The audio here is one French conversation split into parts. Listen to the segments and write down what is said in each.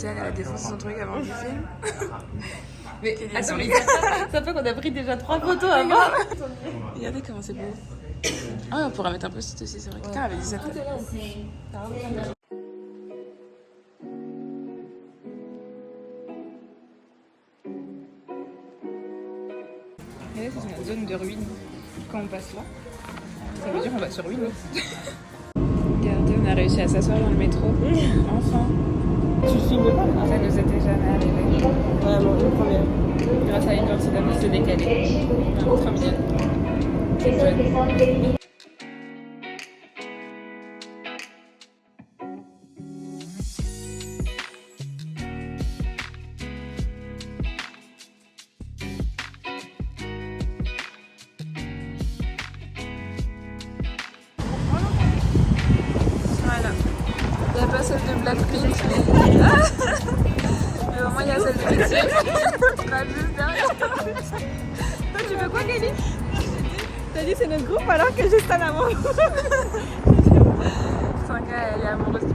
Océane, elle a défoncé son truc avant le film. Mais attends, mais ça fait qu'on a pris déjà 3 photos avant. Regardez comment c'est beau. Ah, on pourra mettre un post-it aussi, c'est vrai. Putain, elle avait dit ça. Et là, c'est la zone de ruines. Quand on passe là, ça veut dire qu'on va sur ruines. Regardez, on a réussi à s'asseoir dans le métro. Enfin. Tu filmes pas là? Ça nous était jamais arrivé. Vraiment, une première. Grâce à une gentille dame qui s'est décalée. Trop mignonne. Jeune. Voilà. Il n'y a pas celle de Blackpink. Mais au moins il y a celle de BTS. Pas juste derrière. Toi, tu veux quoi, Kelly? T'as dit c'est notre groupe alors que juste en avant. Sanga, elle est amoureuse du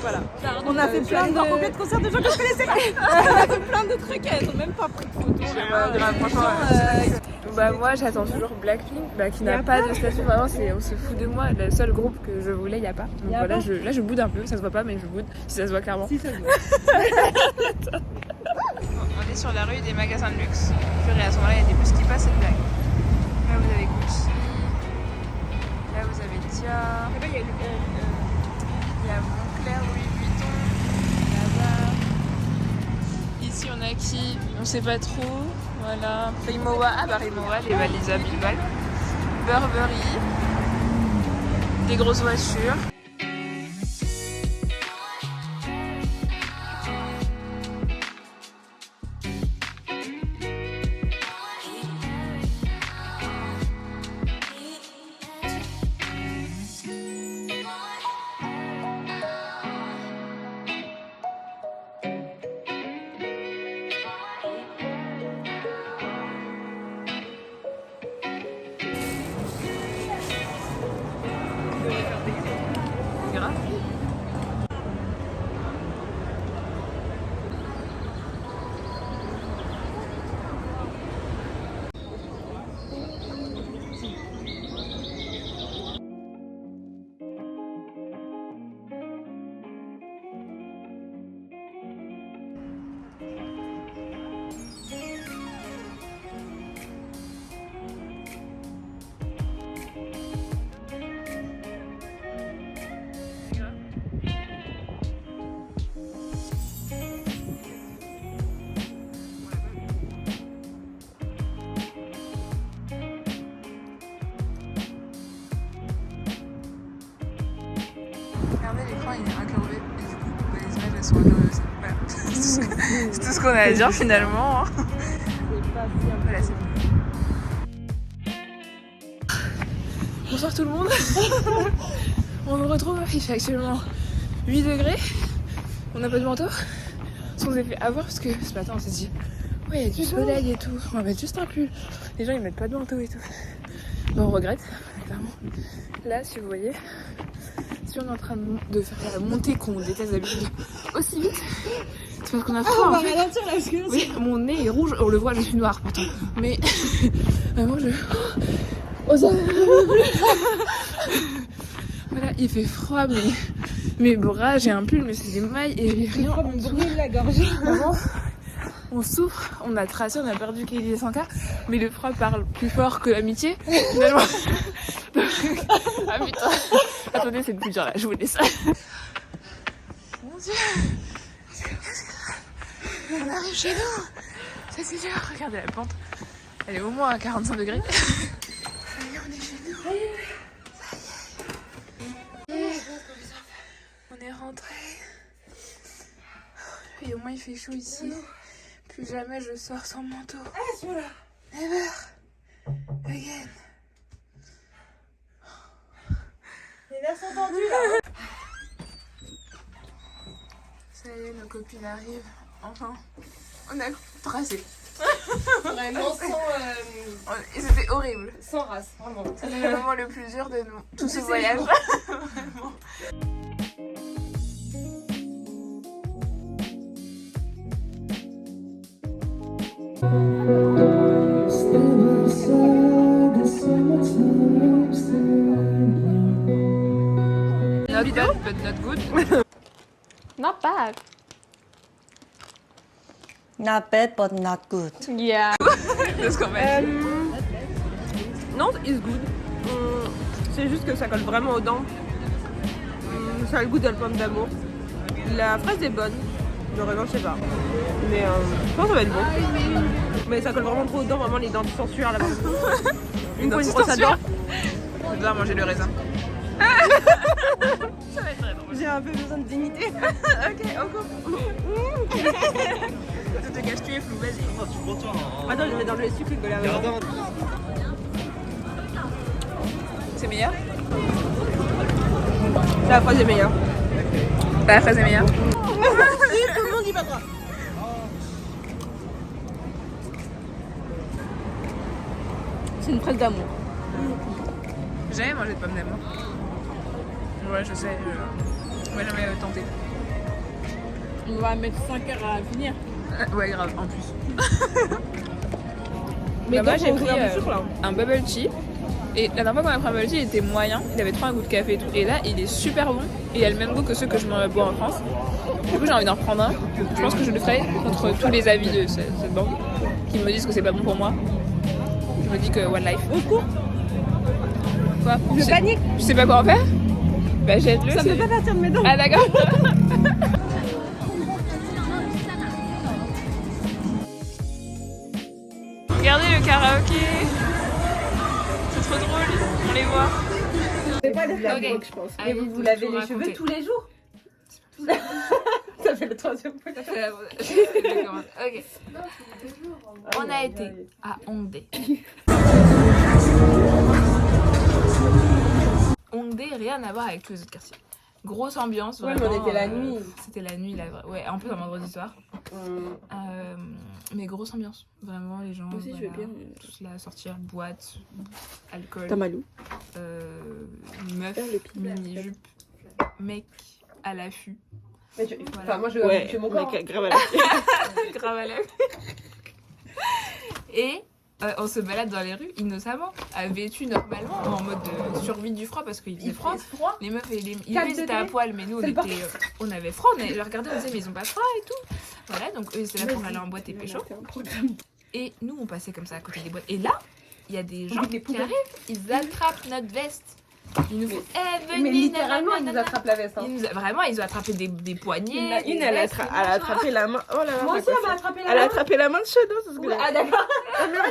Voilà. On a fait plein de combien de concerts de gens que je connaissais pas. On a fait plein de trucs, elles n'ont même pas pris de photos. Franchement, bah moi j'attends toujours Blackpink, qui n'a pas de statut, vraiment on se fout de moi, le seul groupe que je voulais il n'y a pas. Donc voilà, là je boude un peu, ça se voit pas mais je boude, si ça se voit clairement. Si, ça se voit. On est sur la rue des magasins de luxe, et à ce moment là il y a des bus qui passent, c'est une blague. Là vous avez Gucci, là vous avez Dia, il y a Moncler, Louis Vuitton, là-bas. Ici on a qui? On sait pas trop. Voilà. Rimowa, Rimowa, les valises à Bilbao. Burberry. Des grosses voitures. Regardez, l'écran il est incurvé et du coup les images elles sont incurvées aussi. Voilà. C'est tout ce qu'on a à dire finalement. Voilà, c'est bon. Bonsoir tout le monde. On nous retrouve, il fait actuellement 8 degrés. On n'a pas de manteau. On s'est fait avoir parce que ce matin on s'est dit ouais, il y a du soleil et tout, on va mettre juste un pull. Les gens ils mettent pas de manteau et tout. Bon, on regrette, clairement. Là, si vous voyez, si on est en train de faire la montée qu'on déteste d'habitude aussi vite, c'est parce qu'on a froid. On va ralentir là parce que oui, mon nez est rouge, on le voit, je suis noire pourtant. Mais vraiment, oh, ça... Voilà, il fait froid, mais mes bras, j'ai un pull, mais c'est des mailles et rien en dessous. brûle la gorge. Vraiment, on souffre, on a tracé, on a perdu Kelly et Sanka, mais le froid parle plus fort que l'amitié, finalement. Ah putain, attendez, c'est le plus dur là, je vous laisse. Mon Dieu, on arrive chez nous, ça c'est dur, regardez la pente, elle est au moins à 45 degrés. Ça y est, on est chez nous. On est rentré. Et au moins il fait chaud ici. Plus jamais je sors sans manteau. Ah, celui-là. Never again. Les nerfs sont tendus là. Ça y est, nos copines arrivent. Enfin, on a tracé. Vraiment sans, Et c'était horrible. sans race, vraiment. C'était le moment le plus dur de tout ce voyage. Vraiment. Not bad, but not good. Not bad. Not bad, but not good. Yeah. C'est ce qu'on m'a dit. Non, it's good. C'est juste que ça colle vraiment aux dents. Ça a le goût de la pomme d'amour. La fraise est bonne. Le raisin, je sais pas. Mais je pense que ça va être bon. Mais ça colle vraiment trop aux dents, vraiment les dents de censure là-bas. Une fois une brosse à dents. Je dois manger le raisin. Ça va être très drôle. J'ai un peu besoin de dignité. Ok, encore. Tu te caches, tu es flou, vas-y. Attends, je mets dans le sucre que la C'est meilleur? La fraise est meilleure. La fraise est meilleure. Tout le monde y va droit. C'est une fraise d'amour. J'ai jamais mangé de pommes d'amour. Ouais, je sais. Moi, jamais tenté. On va mettre 5 heures à finir. Ouais, grave, en plus. Mais moi, j'ai donc, on pris ouvre du sucre, là. un bubble tea. Et la dernière fois qu'on a pris un bubble tea, il était moyen. Il avait trop un goût de café et tout. Et là, il est super bon. Et il a le même goût que ceux que je me bois en France. Du coup, j'ai envie d'en prendre un. Je pense que je le ferai contre tous les avis de cette banque qui me disent que c'est pas bon pour moi. Je me dis que one life. Au secours. Quoi? Je panique. Je sais pas quoi en faire. Bah, jette-le. Ça peut pas partir de mes dents. Ah, d'accord. Regardez le karaoké. C'est trop drôle. On les voit. C'est pas de la Ok. drogue, je pense. Allez, Mais vous je lavez vais vous les cheveux raconter. tous les jours. Ça fait le troisième fois. Ok. On a été à Hongdae. Hongdae, rien à voir avec tous les autres quartiers. Grosse ambiance, Ouais, vraiment. mais on était la nuit. C'était la nuit, là. Ouais, un peu un vendredi soir. Mais grosse ambiance. Vraiment, les gens. Aussi, je vais bien. Tous là, sortir, boîte, alcool. Tamalou. Meuf, Faire le pire. mini-jupe, mec à l'affût. Mais tu... Voilà. Enfin, moi, je vais tuer mon corps. Grave à la Grave à l'affût. Et on se balade dans les rues innocemment, vêtus normalement, en mode survie du froid parce qu'il faisait froid. Les meufs et les ils étaient à poil, mais nous on avait froid, on les regardait, on disait mais ils ont pas froid et tout. Voilà, donc eux ils étaient là pour aller en boîte et pécho. Et nous on passait comme ça à côté des boîtes. Et là, il y a des gens qui arrivent, ils attrapent notre veste. Ils nous font venez, Mais littéralement, ils nous nanana. attrapent la veste. Hein. Vraiment, ils ont attrapé des poignets. Une, des elle a vestes, attrapé la main. Oh là là. Moi aussi, elle m'a attrapé la Elle a main. attrapé la main de Shadow. C'est ce que Ah d'accord.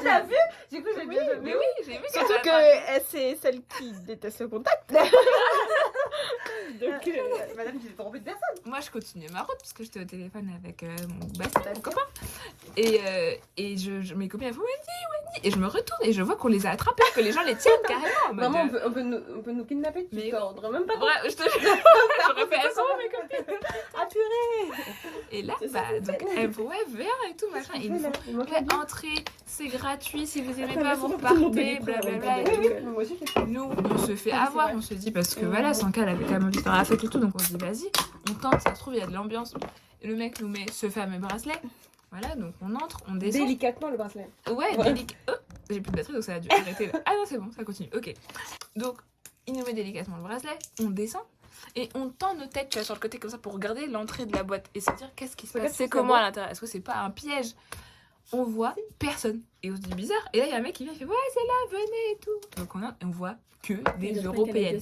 T'as vu? Du coup, j'ai bien Mais oui, j'ai vu qu'elle Surtout avait attrapé. que c'est celle qui déteste le contact. Donc, Madame, j'ai trompé de personne. Moi, je continuais ma route parce que j'étais au téléphone avec mon Bastien, mon copain. Et mes copines elles font Wendy. Et je me retourne et je vois qu'on les a attrapés, que les gens les tiennent carrément. En mode, Maman, on peut nous kidnapper. Mais- Tu t'en rendrais même pas compte. Bref, je te jure, j'aurais fait elles sont où, mes copines. Ah purée. Et là, C'est ça, donc elles me font ouais, viens et tout machin. Et ils me font ouais, entrez, c'est gratuit, si vous aimez pas, vous repartez, blablabla. Et tout. Moi aussi, j'ai Nous, on se fait avoir, on se dit parce que voilà, Sanka elle avait quand même envie de faire la fête et tout, donc on se dit vas-y, on tente, ça se trouve il y a de l'ambiance. Et le mec nous met ce fameux bracelet. Voilà, donc on entre, on descend. délicatement le bracelet. Ouais, délicat. Oh, j'ai plus de batterie donc ça a dû arrêter là. Ah non, c'est bon, ça continue. Ok. Donc, il nous met délicatement le bracelet, on descend et on tend nos têtes tu vois, sur le côté comme ça pour regarder l'entrée de la boîte et se dire qu'est-ce qui se passe, Regarde c'est si comment ça à l'intérieur, est-ce que c'est pas un piège? On voit personne et on se dit bizarre. Et là, il y a un mec qui vient, il fait ouais, c'est là, venez et tout. Donc on voit que des européennes.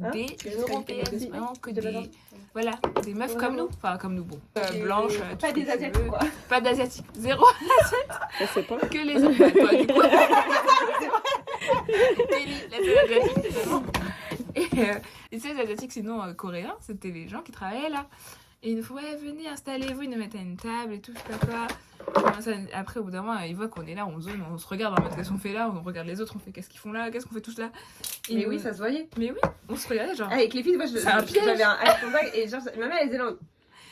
Hein Des européennes, vraiment que des. Voilà, des meufs comme nous. Enfin, comme nous, bon. Blanches. tout Pas ce des que tu asiatiques veux. quoi. Pas d'asiatiques. Zéro je sais pas. que les autres. Bah, toi, du coup. Kelly, la seule asiatique, finalement. Et ces asiatiques, sinon coréens, c'était les gens qui travaillaient là. Et ils nous font ouais, venez, installez-vous, ils nous mettent à une table et tout, je sais pas quoi. Après, au bout d'un moment, ils voient qu'on est là, on zone, on se regarde en mode qu'est-ce qu'on fait là, on regarde les autres, on fait qu'est-ce qu'ils font là, qu'est-ce qu'on fait tous là. Et Mais nous- oui, ça se voyait. Mais oui, on se regardait genre. Avec les filles, moi, C'est un piège. j'avais un iPhone bag et genre, ma mère, elle était là.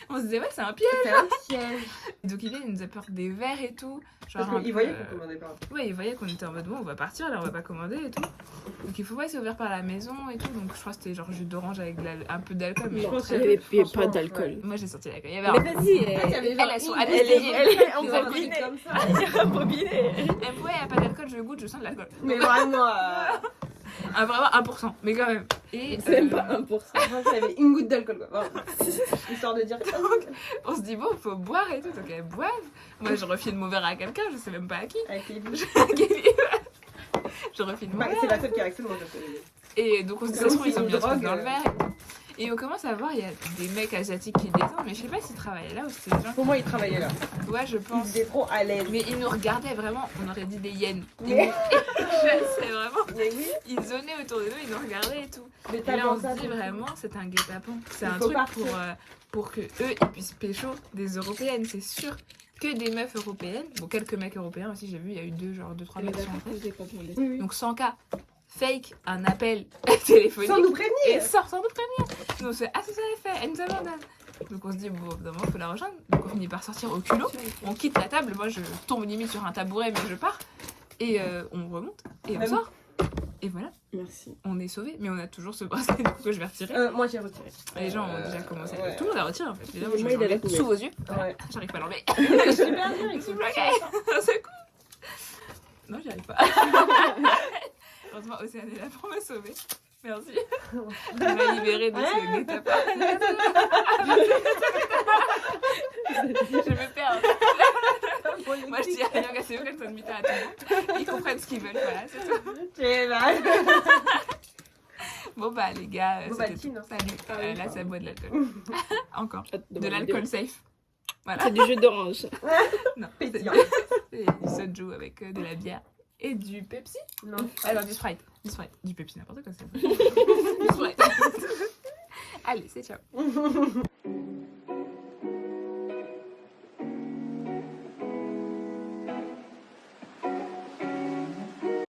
On se disait, ouais, c'est un piège. C'est un piège. Donc il nous a peur des verres et tout. Genre, Parce qu'il voyait qu'on commandait pas. Ouais, il voyait qu'on était en mode bon, on va partir là, on va pas commander et tout. Donc il faut pas, c'est ouvert par la maison et tout. Donc je crois que c'était genre jus d'orange avec un peu d'alcool. Mais Je pense Il qu'il n'y avait pas franchement, d'alcool. moi j'ai sorti l'alcool. Il y avait Mais un. vas-y, Elles sont elle anesthésiées. est Ils ont embobinée. comme ça. Elle est embobinée. Elle me voit, il n'y a pas d'alcool, je goûte, je sens de l'alcool. Mais vraiment, Ah, vraiment 1%, mais quand même. Et C'est même pas 1%. franchement, il y avait une goutte d'alcool quoi. Vraiment. Histoire de dire que on se dit bon, il faut boire et tout. Donc elles boivent. Moi je refile mon verre à quelqu'un, je sais même pas à qui. avec les bouches. Je refile mon Bah, verre. c'est la seule qui a accès au monde. Et donc on se dit, ça Comme se trouve, si ils ont une mis un truc drogue, dans le verre. Et on commence à voir, il y a des mecs asiatiques qui descendent, mais je sais pas s'ils travaillaient là ou si c'était des gens. Pour moi, il travaillait là. Ouais, je Il pense. était trop à l'aise. Mais ils nous regardaient vraiment, on aurait dit des hyènes. Mais- C'est vraiment. Mais oui. Ils zonaient autour de nous, ils nous regardaient et tout. Mais Et t'as là on pensé à se dit ça. vraiment, c'est un guet-apens. C'est Il un faut truc partir. pour que eux ils puissent pécho des européennes, c'est sûr. Que des meufs européennes. Bon, quelques mecs européens aussi, j'ai vu, il y a eu 2-3 mecs qui sont entrés. Oui, oui. Donc 100 cas. Fake, un appel téléphonique. Sans nous prévenir. Et sort sans nous prévenir. Donc c'est ah, c'est ça elle fait, elle nous abandonne. Donc on se dit, bon, évidemment, il faut la rejoindre. Donc on finit par sortir au culot. On quitte la table. Moi, je tombe limite sur un tabouret, mais je pars. Et on remonte. Et on Même- sort. Et voilà, Merci. on est sauvés. Mais on a toujours ce bracelet donc, que je vais retirer. Moi, j'ai retiré. Les gens ont déjà commencé. ouais. Tout le monde a retiré en fait. Évidemment, Moi, je il a la l'enlève poubelle. sous vos yeux. Ouais. J'arrive pas à l'enlever. Super dur, il Je suis faut bloquée. C'est cool. Non, j'y arrive pas. Heureusement, Océane est là pour me sauver. Merci. Elle m'a libérée de ce guet-apens. Je me perds. Moi, je dis à rien, c'est eux qu'elles sont à tout le monde. Ils comprennent ce qu'ils veulent, voilà, c'est tout. C'est mal. Bon, bah, les gars, Bon, bah, c'était Tine. tout. Salut. Ah oui, Là, pardon. ça boit de l'alcool. Encore. De l'alcool safe. Voilà. C'est du jus d'orange. Non, Pétillant. c'est du soju avec de la bière et du Pepsi. Non. Alors, du Sprite. Du Sprite. Du Pepsi, n'importe quoi, c'est du Sprite. Allez, c'est ciao.